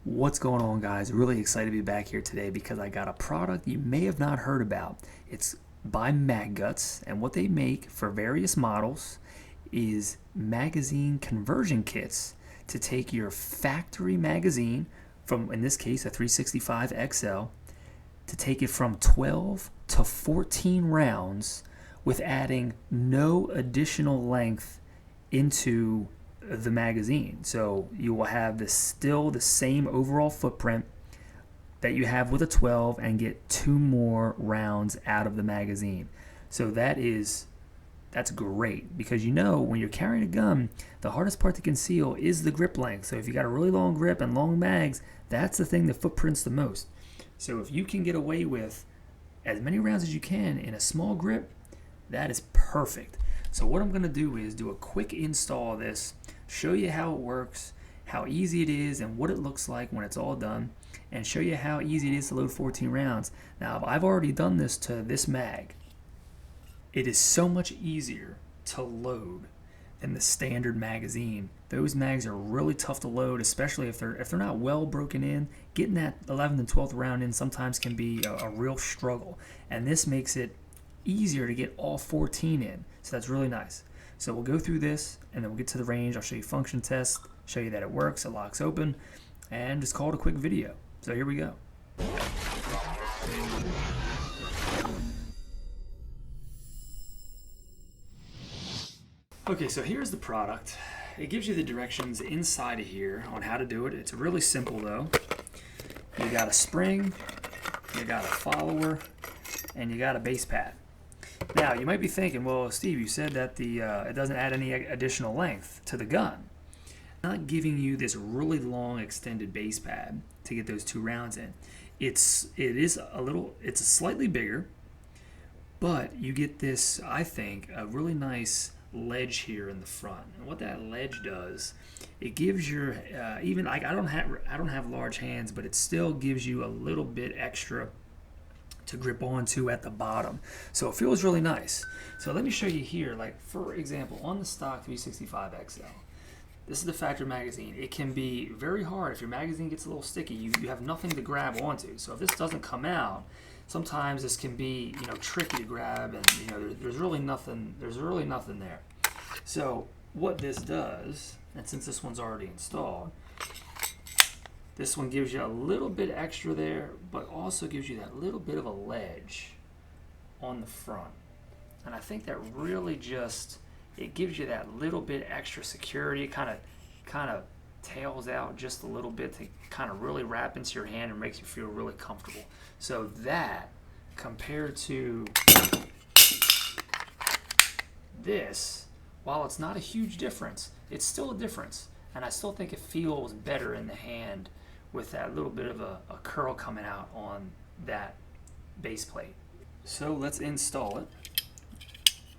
What's going on, guys? Really excited to be back here today because I got a product you may have not heard about. It's by Magguts, and what they make for various models is magazine conversion kits to take your factory magazine from, in this case, a 365XL, to take it from 12 to 14 rounds with adding no additional length into the magazine. So you will have still the same overall footprint that you have with a 12 and get 2 more rounds out of the magazine. So that's great, because when you're carrying a gun, the hardest part to conceal is the grip length. So if you got a really long grip and long mags, that's the thing that footprints the most. So if you can get away with as many rounds as you can in a small grip, that is perfect. So what I'm going to do is do a quick install of this, show you how it works, how easy it is, and what it looks like when it's all done, and show you how easy it is to load 14 rounds. Now, I've already done this to this mag. It is so much easier to load than the standard magazine. Those mags are really tough to load, especially if they're not well broken in. Getting that 11th and 12th round in sometimes can be a real struggle, and this makes it easier to get all 14 in. So that's really nice. So we'll go through this and then we'll get to the range. I'll show you function test, show you that it works, it locks open, and just call it a quick video. So here we go. Okay, so here's the product. It gives you the directions inside of here on how to do it. It's really simple though. You got a spring, you got a follower, and you got a base pad. Now, you might be thinking, well, Steve, you said that it doesn't add any additional length to the gun. I'm not giving you this really long extended base pad to get those 2 rounds in. It's slightly bigger, but you get this, I think, a really nice ledge here in the front. And what that ledge does, it gives your I don't have large hands, but it still gives you a little bit extra to grip onto at the bottom. So it feels really nice. So let me show you here, like for example, on the stock 365XL, this is the factory magazine. It can be very hard if your magazine gets a little sticky. You have nothing to grab onto. So if this doesn't come out, sometimes this can be tricky to grab, and there's really nothing there. So what this does, and since this one's already installed, this one gives you a little bit extra there, but also gives you that little bit of a ledge on the front. And I think that really it gives you that little bit extra security. It kind of tails out just a little bit to kind of really wrap into your hand and makes you feel really comfortable. So that, compared to this, while it's not a huge difference, it's still a difference. And I still think it feels better in the hand with that little bit of a curl coming out on that base plate. So let's install it.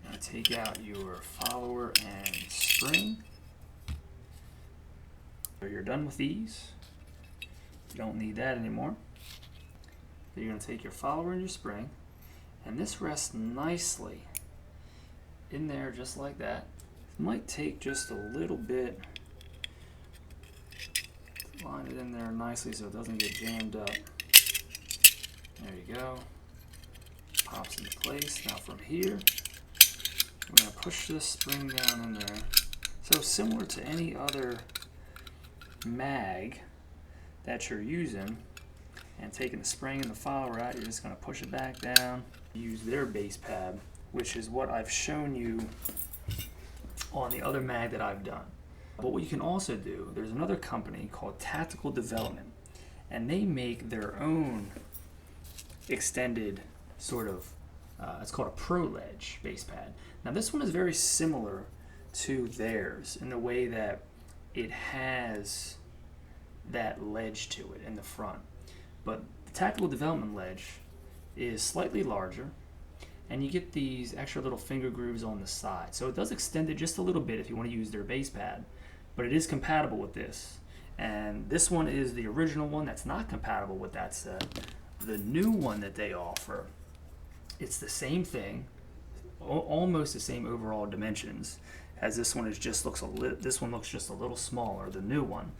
I'm going to take out your follower and spring. So you're done with these. You don't need that anymore. Then you're going to take your follower and your spring, and this rests nicely in there just like that. It might take just a little bit. Line it in there nicely so it doesn't get jammed up. There you go. Pops into place. Now from here, we're going to push this spring down in there. So similar to any other mag that you're using, and taking the spring and the follower out, you're just going to push it back down. Use their base pad, which is what I've shown you on the other mag that I've done. But what you can also do, there's another company called Tactical Development, and they make their own extended sort of, it's called a Pro Ledge base pad. Now this one is very similar to theirs in the way that it has that ledge to it in the front. But the Tactical Development ledge is slightly larger, and you get these extra little finger grooves on the side. So it does extend it just a little bit if you want to use their base pad, but it is compatible with this. And this one is the original one that's not compatible with that set. The new one that they offer, it's the same thing, almost the same overall dimensions as this one. This one looks just a little smaller, the new one.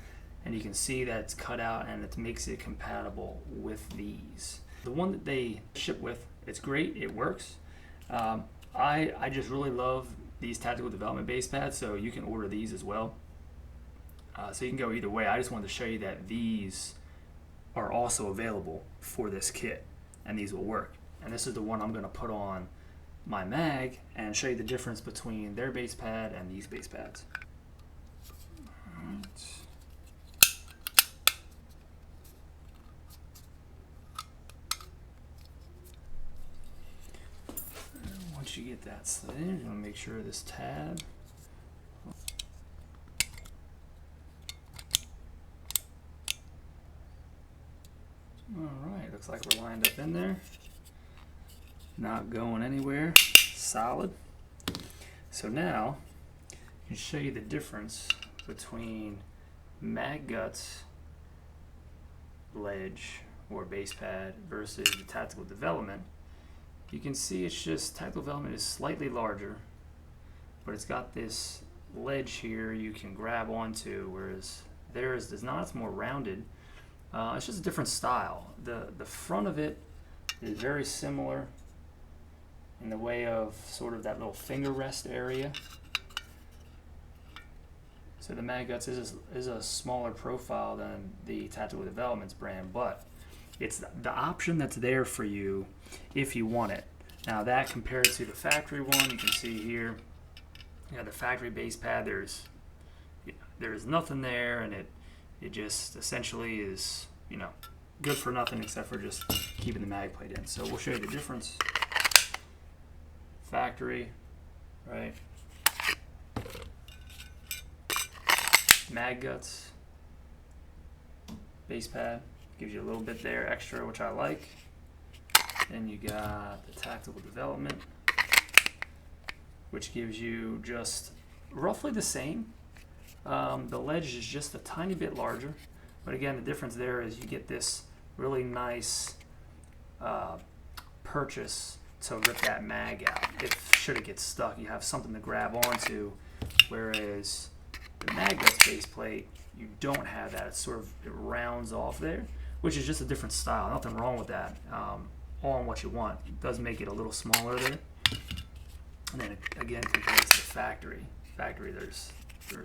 and you can see that it's cut out and it makes it compatible with these. The one that they ship with, it's great, it works. I just really love these tactical development base pads, so you can order these as well. So you can go either way. I just wanted to show you that these are also available for this kit, and these will work. And this is the one I'm going to put on my mag and show you the difference between their base pad and these base pads. Alright. Once you get that slid in, you're going to make sure this tab. Alright, looks like we're lined up in there. Not going anywhere. Solid. So now, I can show you the difference between Magguts ledge or base pad versus the tactical development. You can see it's just tactical development is slightly larger, but it's got this ledge here you can grab onto, whereas theirs does not. It's more rounded. It's just a different style. The front of it is very similar in the way of sort of that little finger rest area. So the Magguts is a smaller profile than the Tactical Developments brand, but it's the option that's there for you if you want it. Now that compared to the factory one, you can see here, the factory base pad, there's nothing there, and it just essentially is, good for nothing except for just keeping the mag plate in. So we'll show you the difference. Factory, right? Magguts base pad gives you a little bit there extra, which I like. Then you got the tactical development, which gives you just roughly the same. The ledge is just a tiny bit larger, but again, the difference there is you get this really nice purchase to rip that mag out. If should it get stuck, you have something to grab onto, whereas the Magguts base plate, you don't have that. It rounds off there, which is just a different style. Nothing wrong with that. All on what you want. It does make it a little smaller there. And then again, compared to the factory, there's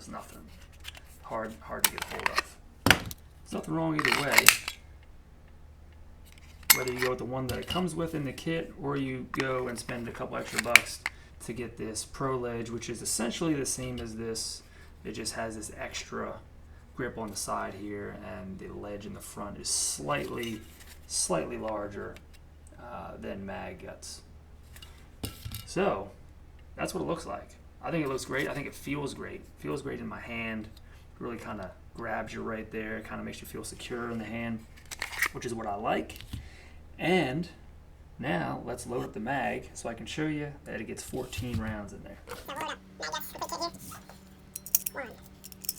nothing hard to get a hold of. There's nothing wrong either way. Whether you go with the one that it comes with in the kit, or you go and spend a couple extra bucks to get this Pro Ledge, which is essentially the same as this. It just has this extra grip on the side here, and the ledge in the front is slightly larger than Magguts. So that's what it looks like. I think it looks great. I think it feels great. It feels great in my hand. It really kind of grabs you right there. It kind of makes you feel secure in the hand, which is what I like. And now let's load up the mag so I can show you that it gets 14 rounds in there. So load up. Magguts, quick hit here. 1,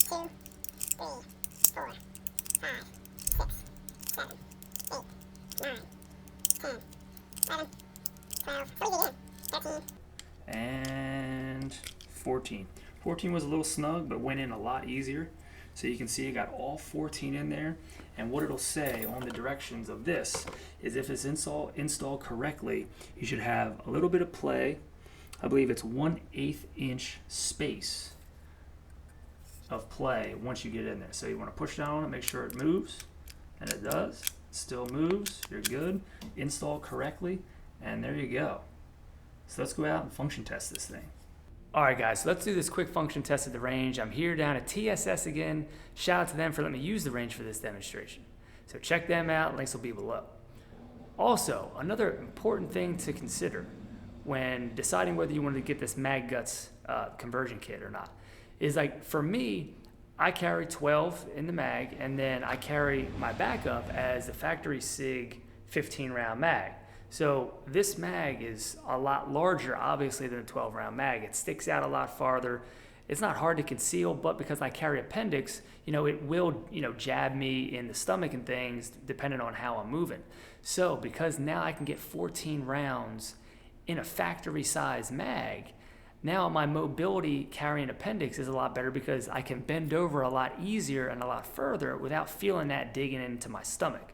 2, 3, 4, 5, 6, 7, 8, 9, 10, 11, 12, 13. And 14. 14 was a little snug, but went in a lot easier. So you can see it got all 14 in there. And what it'll say on the directions of this is if it's installed correctly, you should have a little bit of play. I believe it's 1/8 inch space of play once you get in there. So you want to push down on it, make sure it moves, and it does. It still moves. You're good. Install correctly, and there you go. So let's go out and function test this thing. Alright guys, so let's do this quick function test at the range. I'm here down at TSS again. Shout out to them for letting me use the range for this demonstration. So check them out, links will be below. Also, another important thing to consider when deciding whether you want to get this Magguts conversion kit or not is, like, for me, I carry 12 in the mag, and then I carry my backup as the factory Sig 15 round mag. So this mag is a lot larger, obviously, than a 12 round mag. It sticks out a lot farther. It's not hard to conceal, but because I carry appendix, it will, jab me in the stomach and things depending on how I'm moving. So because now I can get 14 rounds in a factory size mag, Now my mobility carrying appendix is a lot better because I can bend over a lot easier and a lot further without feeling that digging into my stomach.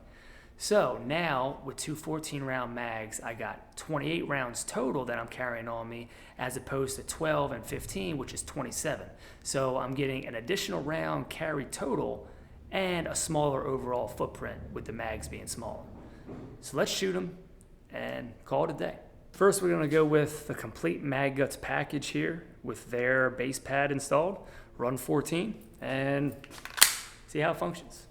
So now with two 14-round mags, I got 28 rounds total that I'm carrying on me, as opposed to 12 and 15, which is 27. So I'm getting an additional round carry total and a smaller overall footprint with the mags being smaller. So let's shoot them and call it a day. First, we're going to go with the complete Magguts package here with their base pad installed, run 14, and see how it functions.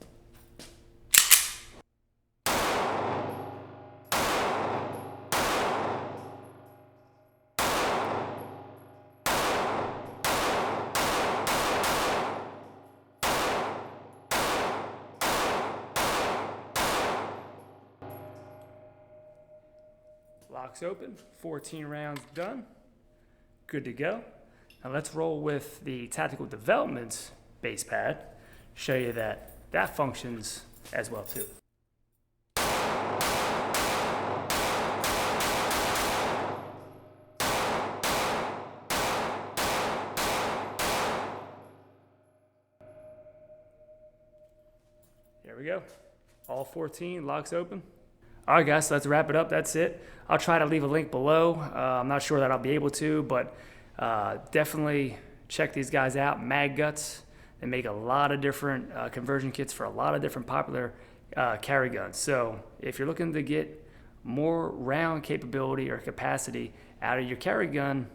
Locks open, 14 rounds done, good to go. Now let's roll with the Tactical Developments base pad, show you that that functions as well too. There we go, all 14 locks open. All right, guys, so let's wrap it up. That's it. I'll try to leave a link below. I'm not sure that I'll be able to, but definitely check these guys out. Magguts. They make a lot of different conversion kits for a lot of different popular carry guns. So if you're looking to get more round capability or capacity out of your carry gun,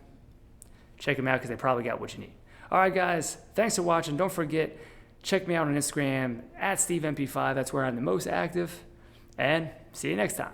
check them out because they probably got what you need. All right, guys, thanks for watching. Don't forget, check me out on Instagram at SteveMP5. That's where I'm the most active. And see you next time.